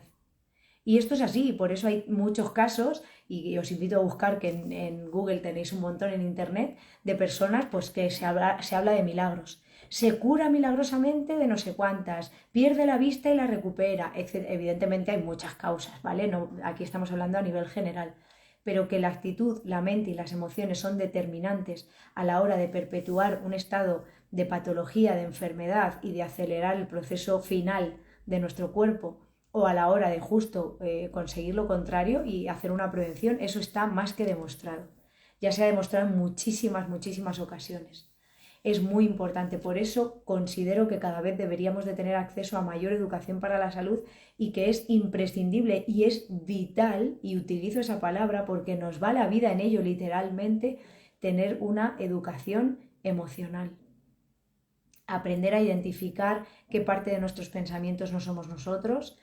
A: Y esto es así, por eso hay muchos casos, y os invito a buscar que en Google tenéis un montón en internet, de personas pues, que se habla de milagros. Se cura milagrosamente de no sé cuántas, pierde la vista y la recupera, etc. Evidentemente hay muchas causas, ¿vale? No, aquí estamos hablando a nivel general. pero que la actitud, la mente y las emociones son determinantes a la hora de perpetuar un estado de patología, de enfermedad y de acelerar el proceso final de nuestro cuerpo, o a la hora de justo conseguir lo contrario y hacer una prevención, eso está más que demostrado. Ya se ha demostrado en muchísimas ocasiones. Es muy importante, por eso considero que cada vez deberíamos de tener acceso a mayor educación para la salud y que es imprescindible y es vital, y utilizo esa palabra porque nos va la vida en ello literalmente, tener una educación emocional. Aprender a identificar qué parte de nuestros pensamientos no somos nosotros,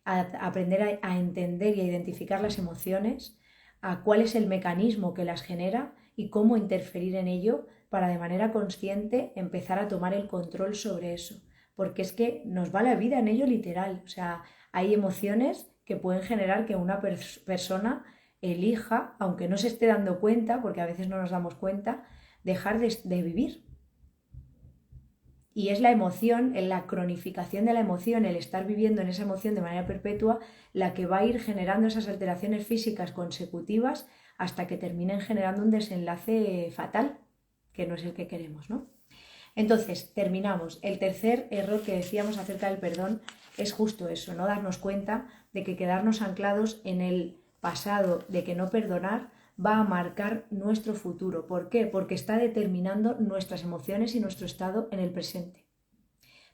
A: aprender a entender y a identificar las emociones, a cuál es el mecanismo que las genera y cómo interferir en ello para de manera consciente empezar a tomar el control sobre eso. Porque es que nos va la vida en ello literal. O sea, hay emociones que pueden generar que una persona elija, aunque no se esté dando cuenta, porque a veces no nos damos cuenta, dejar de vivir. Y es la emoción, la cronificación de la emoción, el estar viviendo en esa emoción de manera perpetua, la que va a ir generando esas alteraciones físicas consecutivas hasta que terminen generando un desenlace fatal, que no es el que queremos, ¿no? Entonces, terminamos. El tercer error que decíamos acerca del perdón es justo eso, no darnos cuenta de que quedarnos anclados en el pasado, de que no perdonar va a marcar nuestro futuro. ¿Por qué? Porque está determinando nuestras emociones y nuestro estado en el presente.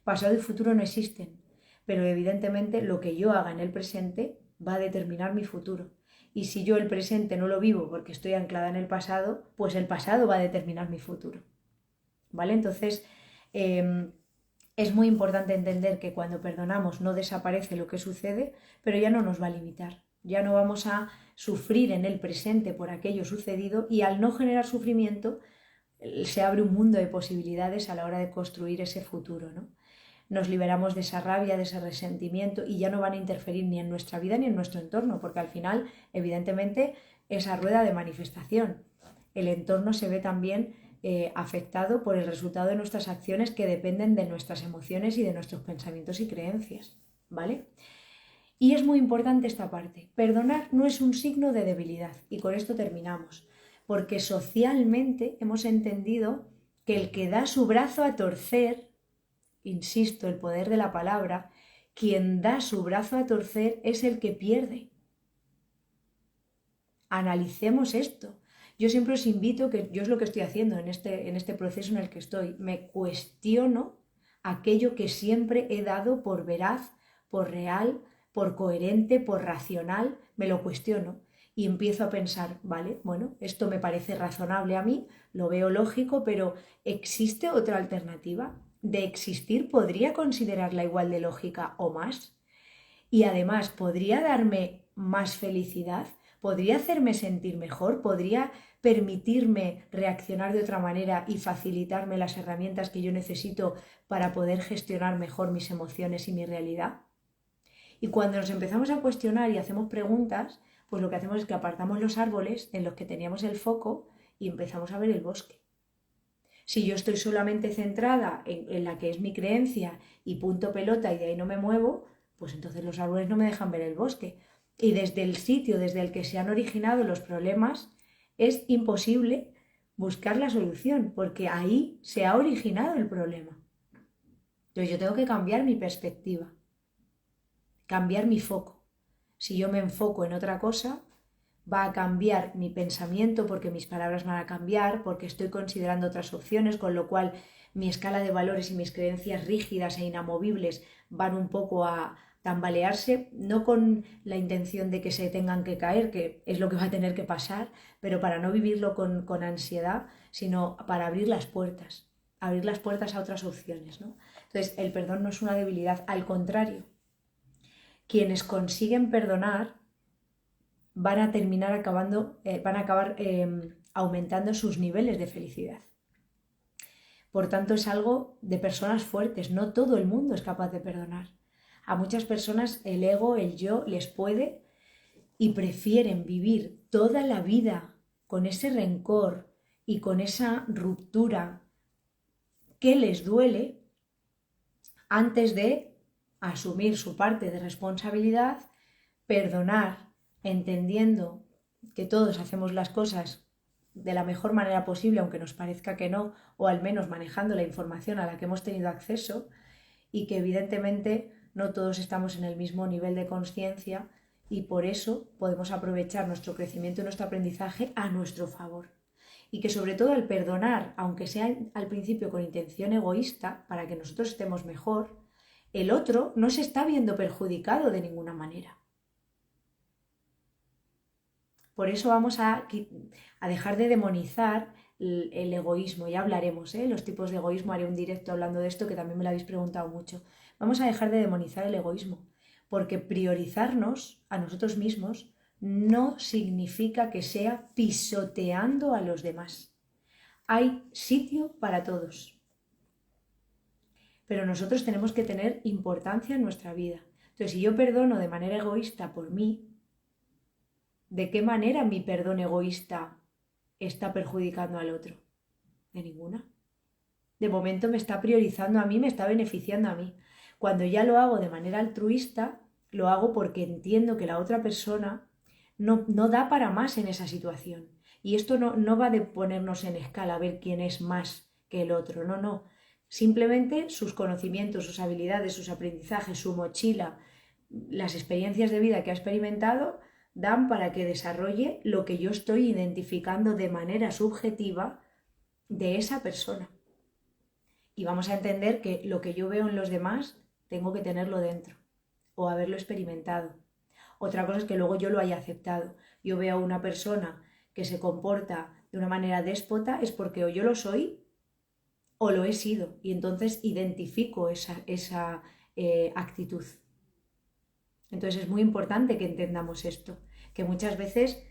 A: Pasado y futuro no existen, pero evidentemente lo que yo haga en el presente va a determinar mi futuro. Y si yo el presente no lo vivo porque estoy anclada en el pasado, pues el pasado va a determinar mi futuro. ¿Vale? Entonces, es muy importante entender que cuando perdonamos no desaparece lo que sucede, pero ya no nos va a limitar. Ya no vamos a sufrir en el presente por aquello sucedido y al no generar sufrimiento se abre un mundo de posibilidades a la hora de construir ese futuro, ¿no? Nos liberamos de esa rabia, de ese resentimiento y ya no van a interferir ni en nuestra vida ni en nuestro entorno, porque al final, evidentemente, esa rueda de manifestación. El entorno se ve también afectado por el resultado de nuestras acciones que dependen de nuestras emociones y de nuestros pensamientos y creencias, ¿vale? Y es muy importante esta parte. Perdonar no es un signo de debilidad. Y con esto terminamos. Porque socialmente hemos entendido que el que da su brazo a torcer, insisto, el poder de la palabra, quien da su brazo a torcer es el que pierde. Analicemos esto. Yo siempre os invito, que yo es lo que estoy haciendo en este proceso en el que estoy. Me cuestiono aquello que siempre he dado por veraz, por real, por coherente, por racional, me lo cuestiono y empiezo a pensar, vale, bueno, esto me parece razonable a mí, lo veo lógico, pero ¿existe otra alternativa? De existir, ¿podría considerarla igual de lógica o más? Y además, ¿podría darme más felicidad? ¿Podría hacerme sentir mejor? ¿Podría permitirme reaccionar de otra manera y facilitarme las herramientas que yo necesito para poder gestionar mejor mis emociones y mi realidad? Y cuando nos empezamos a cuestionar y hacemos preguntas, pues lo que hacemos es que apartamos los árboles en los que teníamos el foco y empezamos a ver el bosque. Si yo estoy solamente centrada en la que es mi creencia y punto pelota y de ahí no me muevo, pues entonces los árboles no me dejan ver el bosque. Y desde el sitio desde el que se han originado los problemas es imposible buscar la solución, porque ahí se ha originado el problema. Entonces yo tengo que cambiar mi perspectiva, cambiar mi foco. Si yo me enfoco en otra cosa, va a cambiar mi pensamiento porque mis palabras van a cambiar, porque estoy considerando otras opciones, con lo cual mi escala de valores y mis creencias rígidas e inamovibles van un poco a tambalearse, no con la intención de que se tengan que caer, que es lo que va a tener que pasar, pero para no vivirlo con ansiedad, sino para abrir las puertas a otras opciones, ¿no? Entonces, el perdón no es una debilidad, al contrario. Quienes consiguen perdonar van a terminar van a acabar aumentando sus niveles de felicidad. Por tanto, es algo de personas fuertes. No todo el mundo es capaz de perdonar. A muchas personas el ego, el yo, les puede y prefieren vivir toda la vida con ese rencor y con esa ruptura que les duele antes de asumir su parte de responsabilidad, perdonar, entendiendo que todos hacemos las cosas de la mejor manera posible, aunque nos parezca que no, o al menos manejando la información a la que hemos tenido acceso, y que evidentemente no todos estamos en el mismo nivel de conciencia y por eso podemos aprovechar nuestro crecimiento y nuestro aprendizaje a nuestro favor. Y que sobre todo al perdonar, aunque sea al principio con intención egoísta, para que nosotros estemos mejor, el otro no se está viendo perjudicado de ninguna manera. Por eso vamos a dejar de demonizar el egoísmo. Ya hablaremos, los tipos de egoísmo. Haré un directo hablando de esto que también me lo habéis preguntado mucho. Vamos a dejar de demonizar el egoísmo, porque priorizarnos a nosotros mismos no significa que sea pisoteando a los demás. Hay sitio para todos, pero nosotros tenemos que tener importancia en nuestra vida. Entonces, si yo perdono de manera egoísta por mí, ¿de qué manera mi perdón egoísta está perjudicando al otro? De ninguna. De momento me está priorizando a mí, me está beneficiando a mí. Cuando ya lo hago de manera altruista, lo hago porque entiendo que la otra persona no da para más en esa situación. Y esto no va de ponernos en escala a ver quién es más que el otro, no. Simplemente sus conocimientos, sus habilidades, sus aprendizajes, su mochila, las experiencias de vida que ha experimentado, dan para que desarrolle lo que yo estoy identificando de manera subjetiva de esa persona. Y vamos a entender que lo que yo veo en los demás tengo que tenerlo dentro o haberlo experimentado. Otra cosa es que luego yo lo haya aceptado. Yo veo a una persona que se comporta de una manera déspota, es porque o yo lo soy o lo he sido, y entonces identifico esa actitud. Entonces es muy importante que entendamos esto, que muchas veces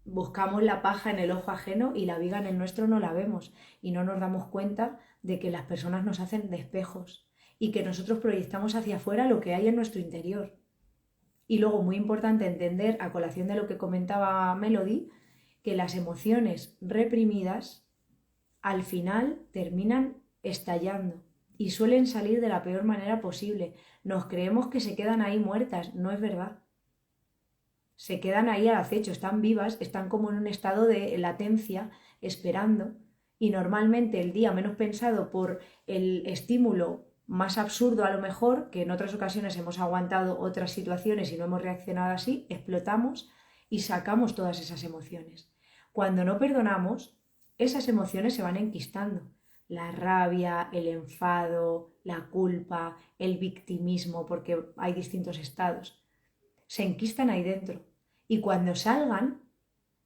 A: buscamos la paja en el ojo ajeno y la viga en el nuestro no la vemos y no nos damos cuenta de que las personas nos hacen de espejos y que nosotros proyectamos hacia afuera lo que hay en nuestro interior. Y luego, muy importante entender, a colación de lo que comentaba Melody, que las emociones reprimidas al final terminan estallando y suelen salir de la peor manera posible. Nos creemos que se quedan ahí muertas, no es verdad. Se quedan ahí al acecho, están vivas, están como en un estado de latencia, esperando, y normalmente el día menos pensado por el estímulo más absurdo a lo mejor, que en otras ocasiones hemos aguantado otras situaciones y no hemos reaccionado así, explotamos y sacamos todas esas emociones. Cuando no perdonamos, esas emociones se van enquistando. La rabia, el enfado, la culpa, el victimismo, porque hay distintos estados, se enquistan ahí dentro. Y cuando salgan,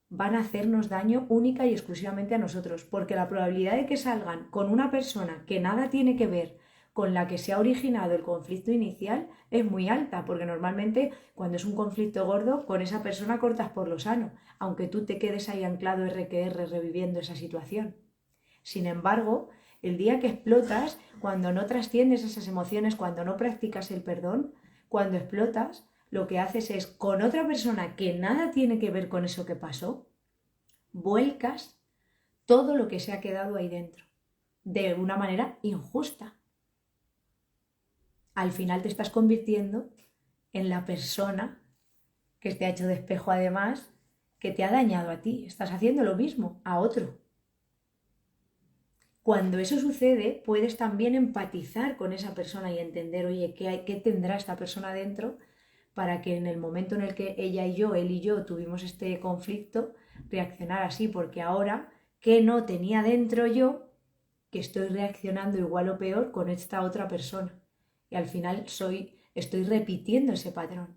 A: van a hacernos daño única y exclusivamente a nosotros, porque la probabilidad de que salgan con una persona que nada tiene que ver con la que se ha originado el conflicto inicial es muy alta, porque normalmente cuando es un conflicto gordo, con esa persona cortas por lo sano, aunque tú te quedes ahí anclado RQR reviviendo esa situación. Sin embargo, el día que explotas, cuando no trasciendes esas emociones, cuando no practicas el perdón, cuando explotas, lo que haces es, con otra persona que nada tiene que ver con eso que pasó, vuelcas todo lo que se ha quedado ahí dentro, de una manera injusta. Al final te estás convirtiendo en la persona que te ha hecho de espejo además, que te ha dañado a ti. Estás haciendo lo mismo a otro. Cuando eso sucede, puedes también empatizar con esa persona y entender, oye, ¿qué tendrá esta persona dentro para que en el momento en el que ella y yo, él y yo tuvimos este conflicto, reaccionar así? Porque ahora, ¿qué no tenía dentro yo que estoy reaccionando igual o peor con esta otra persona? Y al final estoy repitiendo ese patrón.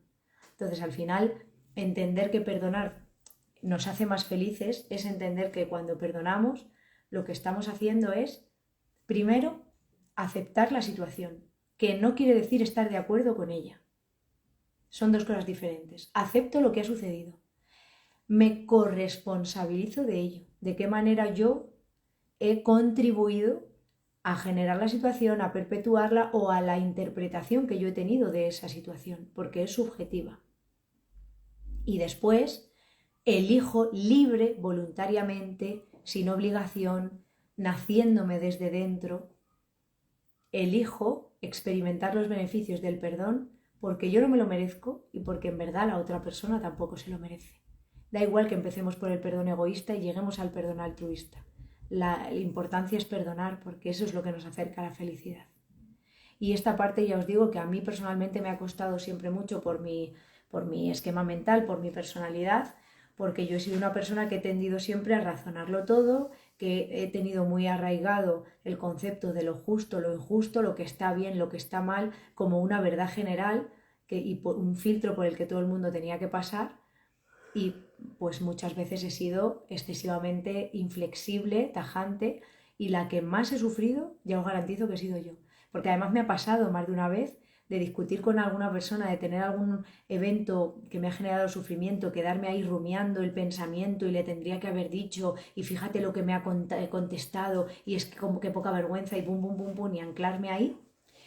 A: Entonces, al final, entender que perdonar nos hace más felices es entender que cuando perdonamos, lo que estamos haciendo es, primero, aceptar la situación, que no quiere decir estar de acuerdo con ella. Son dos cosas diferentes. Acepto lo que ha sucedido. Me corresponsabilizo de ello. De qué manera yo he contribuido a generar la situación, a perpetuarla o a la interpretación que yo he tenido de esa situación, porque es subjetiva. Y después elijo libre, voluntariamente, sin obligación, naciéndome desde dentro, elijo experimentar los beneficios del perdón porque yo no me lo merezco y porque en verdad la otra persona tampoco se lo merece. Da igual que empecemos por el perdón egoísta y lleguemos al perdón altruista. La importancia es perdonar, porque eso es lo que nos acerca a la felicidad. Y esta parte ya os digo que a mí personalmente me ha costado siempre mucho por mi esquema mental, por mi personalidad, porque yo he sido una persona que he tendido siempre a razonarlo todo, que he tenido muy arraigado el concepto de lo justo, lo injusto, lo que está bien, lo que está mal, como una verdad general y un filtro por el que todo el mundo tenía que pasar. Y pues muchas veces he sido excesivamente inflexible, tajante, y la que más he sufrido, ya os garantizo que he sido yo. Porque además me ha pasado más de una vez de discutir con alguna persona, de tener algún evento que me ha generado sufrimiento, quedarme ahí rumiando el pensamiento y le tendría que haber dicho, y fíjate lo que me ha contestado, y es que como que poca vergüenza, y pum, pum, pum, pum, y anclarme ahí,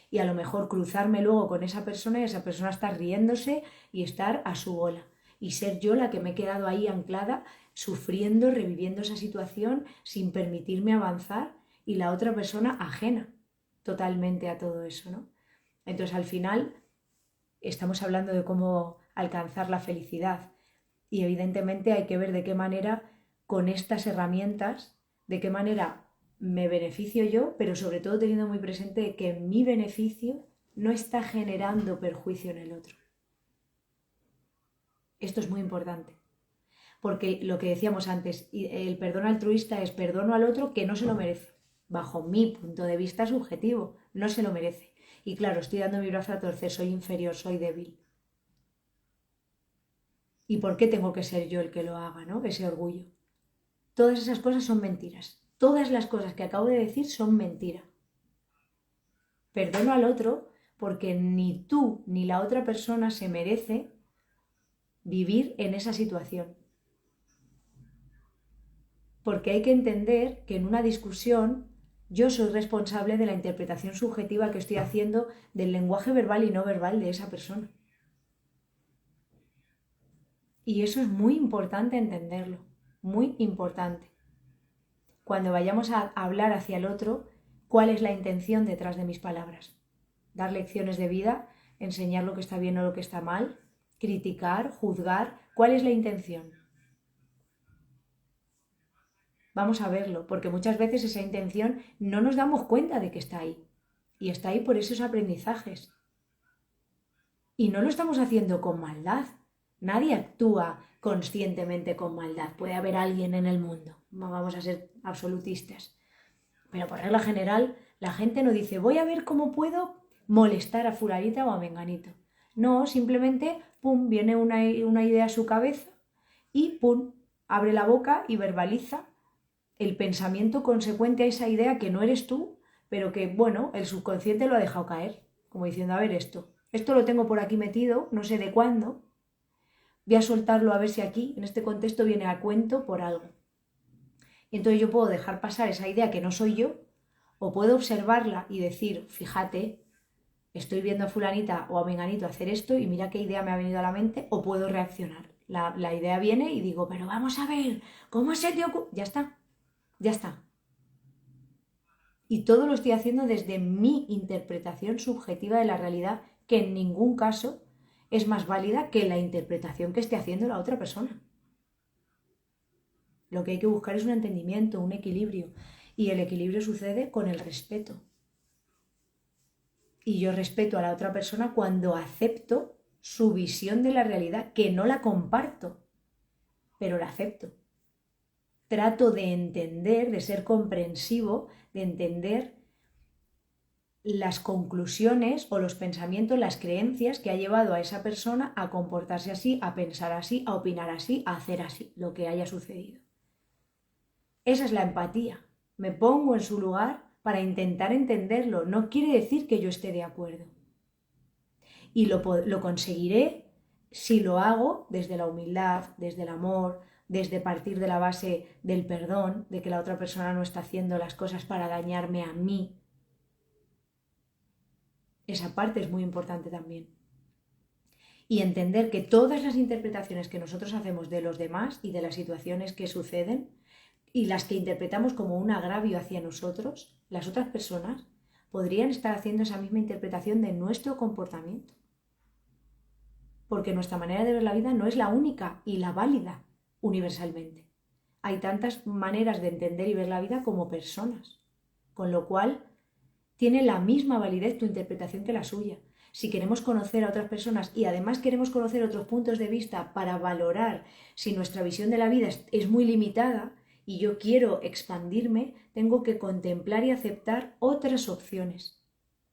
A: y a lo mejor cruzarme luego con esa persona y esa persona estar riéndose y estar a su bola. Y ser yo la que me he quedado ahí anclada, sufriendo, reviviendo esa situación sin permitirme avanzar, y la otra persona ajena totalmente a todo eso, ¿no? Entonces al final estamos hablando de cómo alcanzar la felicidad, y evidentemente hay que ver de qué manera con estas herramientas, de qué manera me beneficio yo, pero sobre todo teniendo muy presente que mi beneficio no está generando perjuicio en el otro. Esto es muy importante, porque lo que decíamos antes, el perdón altruista es perdono al otro que no se lo merece, bajo mi punto de vista subjetivo, no se lo merece. Y claro, estoy dando mi brazo a torcer, soy inferior, soy débil. ¿Y por qué tengo que ser yo el que lo haga, ¿no? Ese orgullo. Todas esas cosas son mentiras. Todas las cosas que acabo de decir son mentira. Perdono al otro porque ni tú ni la otra persona se merece vivir en esa situación. Porque hay que entender que en una discusión yo soy responsable de la interpretación subjetiva que estoy haciendo del lenguaje verbal y no verbal de esa persona. Y eso es muy importante entenderlo, muy importante. Cuando vayamos a hablar hacia el otro, ¿cuál es la intención detrás de mis palabras? Dar lecciones de vida, enseñar lo que está bien o lo que está mal, criticar, juzgar. ¿Cuál es la intención? Vamos a verlo, porque muchas veces esa intención no nos damos cuenta de que está ahí. Y está ahí por esos aprendizajes. Y no lo estamos haciendo con maldad. Nadie actúa conscientemente con maldad. Puede haber alguien en el mundo. No vamos a ser absolutistas. Pero por regla general, la gente no dice, voy a ver cómo puedo molestar a fulanita o a menganito. No, simplemente, pum, viene una idea a su cabeza y, pum, abre la boca y verbaliza el pensamiento consecuente a esa idea que no eres tú, pero que, bueno, el subconsciente lo ha dejado caer, como diciendo, a ver esto lo tengo por aquí metido, no sé de cuándo, voy a soltarlo a ver si aquí, en este contexto, viene a cuento por algo. Y entonces yo puedo dejar pasar esa idea que no soy yo, o puedo observarla y decir, fíjate, estoy viendo a fulanita o a menganito hacer esto y mira qué idea me ha venido a la mente, o puedo reaccionar. La idea viene y digo, pero vamos a ver, ¿cómo se te ocurre? Ya está, ya está. Y todo lo estoy haciendo desde mi interpretación subjetiva de la realidad, que en ningún caso es más válida que la interpretación que esté haciendo la otra persona. Lo que hay que buscar es un entendimiento, un equilibrio. Y el equilibrio sucede con el respeto. Y yo respeto a la otra persona cuando acepto su visión de la realidad, que no la comparto, pero la acepto. Trato de entender, de ser comprensivo, de entender las conclusiones o los pensamientos, las creencias que ha llevado a esa persona a comportarse así, a pensar así, a opinar así, a hacer así, lo que haya sucedido. Esa es la empatía. Me pongo en su lugar para intentar entenderlo. No quiere decir que yo esté de acuerdo. Y lo conseguiré si lo hago desde la humildad, desde el amor, desde partir de la base del perdón, de que la otra persona no está haciendo las cosas para dañarme a mí. Esa parte es muy importante también. Y entender que todas las interpretaciones que nosotros hacemos de los demás y de las situaciones que suceden y las que interpretamos como un agravio hacia nosotros, las otras personas podrían estar haciendo esa misma interpretación de nuestro comportamiento. Porque nuestra manera de ver la vida no es la única y la válida. universalmente. Hay tantas maneras de entender y ver la vida como personas, con lo cual tiene la misma validez tu interpretación que la suya. Si queremos conocer a otras personas y además queremos conocer otros puntos de vista para valorar si nuestra visión de la vida es muy limitada y yo quiero expandirme, tengo que contemplar y aceptar otras opciones.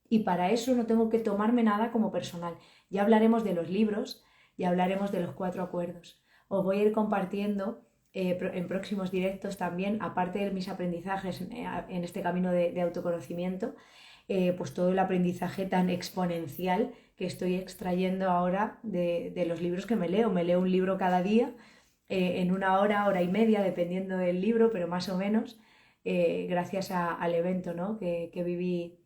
A: Y para eso no tengo que tomarme nada como personal. Ya hablaremos de los libros, ya hablaremos de los 4 acuerdos. Os voy a ir compartiendo en próximos directos también, aparte de mis aprendizajes en este camino de autoconocimiento, pues todo el aprendizaje tan exponencial que estoy extrayendo ahora de los libros que me leo. Me leo un libro cada día, en 1 hora, hora y media, dependiendo del libro, pero más o menos, gracias al evento, ¿no? que viví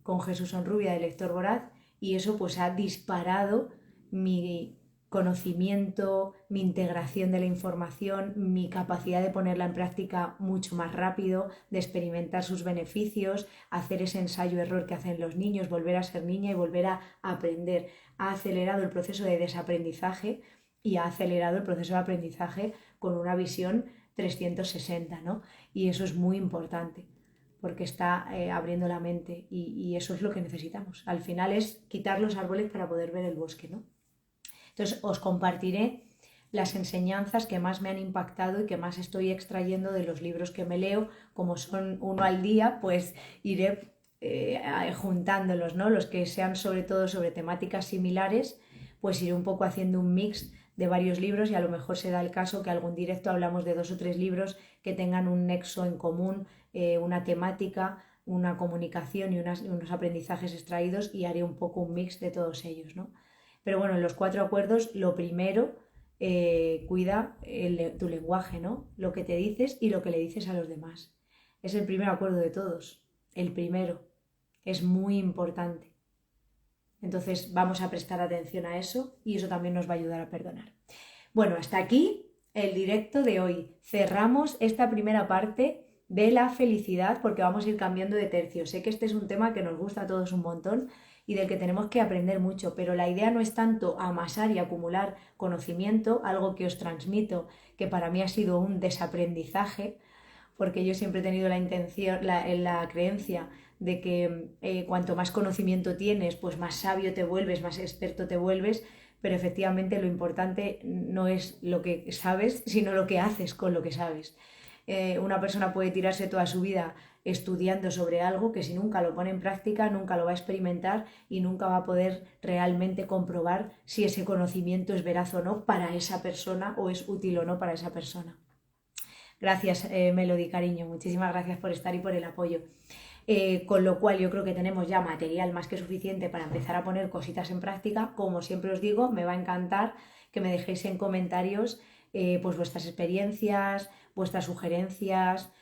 A: con Jesús Onrubia, del lector voraz, y eso pues ha disparado mi conocimiento, mi integración de la información, mi capacidad de ponerla en práctica mucho más rápido, de experimentar sus beneficios, hacer ese ensayo-error que hacen los niños, volver a ser niña y volver a aprender. Ha acelerado el proceso de desaprendizaje y ha acelerado el proceso de aprendizaje con una visión 360, ¿no? Y eso es muy importante, porque está abriendo la mente y eso es lo que necesitamos. Al final es quitar los árboles para poder ver el bosque, ¿no? Entonces os compartiré las enseñanzas que más me han impactado y que más estoy extrayendo de los libros que me leo. Como son 1 al día, pues iré juntándolos, ¿no? Los que sean sobre todo sobre temáticas similares, pues iré un poco haciendo un mix de varios libros y a lo mejor se da el caso que algún directo hablamos de 2 o 3 libros que tengan un nexo en común, una temática, una comunicación y unos aprendizajes extraídos, y haré un poco un mix de todos ellos, ¿no? Pero bueno, en los 4 acuerdos, lo primero, cuida tu lenguaje, ¿no? Lo que te dices y lo que le dices a los demás. Es el primer acuerdo de todos, el primero. Es muy importante. Entonces vamos a prestar atención a eso y eso también nos va a ayudar a perdonar. Bueno, hasta aquí el directo de hoy. Cerramos esta primera parte de la felicidad porque vamos a ir cambiando de tercio. Sé que este es un tema que nos gusta a todos un montón y del que tenemos que aprender mucho, pero la idea no es tanto amasar y acumular conocimiento, algo que os transmito, que para mí ha sido un desaprendizaje, porque yo siempre he tenido la intención, la creencia de que cuanto más conocimiento tienes, pues más sabio te vuelves, más experto te vuelves, pero efectivamente lo importante no es lo que sabes, sino lo que haces con lo que sabes. Una persona puede tirarse toda su vida estudiando sobre algo que si nunca lo pone en práctica, nunca lo va a experimentar y nunca va a poder realmente comprobar si ese conocimiento es veraz o no para esa persona o es útil o no para esa persona. Gracias, Melody, cariño, muchísimas gracias por estar y por el apoyo. Con lo cual yo creo que tenemos ya material más que suficiente para empezar a poner cositas en práctica. Como siempre os digo, me va a encantar que me dejéis en comentarios pues vuestras experiencias, vuestras sugerencias,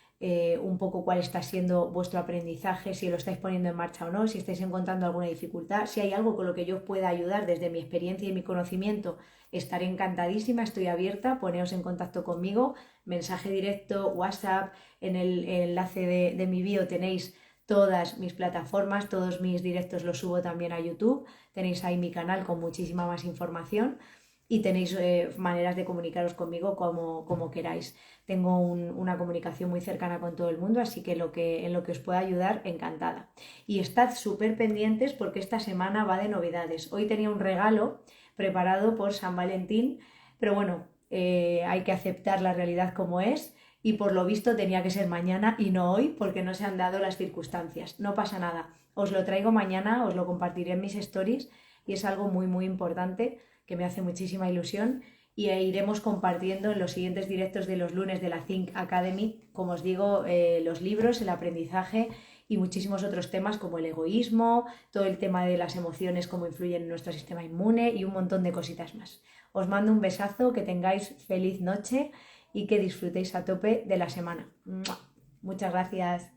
A: un poco cuál está siendo vuestro aprendizaje, si lo estáis poniendo en marcha o no, si estáis encontrando alguna dificultad, si hay algo con lo que yo os pueda ayudar desde mi experiencia y mi conocimiento, estaré encantadísima, estoy abierta, poneos en contacto conmigo, mensaje directo, WhatsApp, en el enlace de mi bio tenéis todas mis plataformas, todos mis directos los subo también a YouTube, tenéis ahí mi canal con muchísima más información y tenéis maneras de comunicaros conmigo como queráis. Tengo una comunicación muy cercana con todo el mundo, así que en lo que os pueda ayudar, encantada. Y estad súper pendientes porque esta semana va de novedades. Hoy tenía un regalo preparado por San Valentín, pero bueno, hay que aceptar la realidad como es. Y por lo visto tenía que ser mañana y no hoy porque no se han dado las circunstancias. No pasa nada, os lo traigo mañana, os lo compartiré en mis stories y es algo muy muy importante que me hace muchísima ilusión y iremos compartiendo en los siguientes directos de los lunes de la Think Academy, como os digo, los libros, el aprendizaje y muchísimos otros temas como el egoísmo, todo el tema de las emociones, cómo influyen en nuestro sistema inmune y un montón de cositas más. Os mando un besazo, que tengáis feliz noche y que disfrutéis a tope de la semana. ¡Mua! Muchas gracias.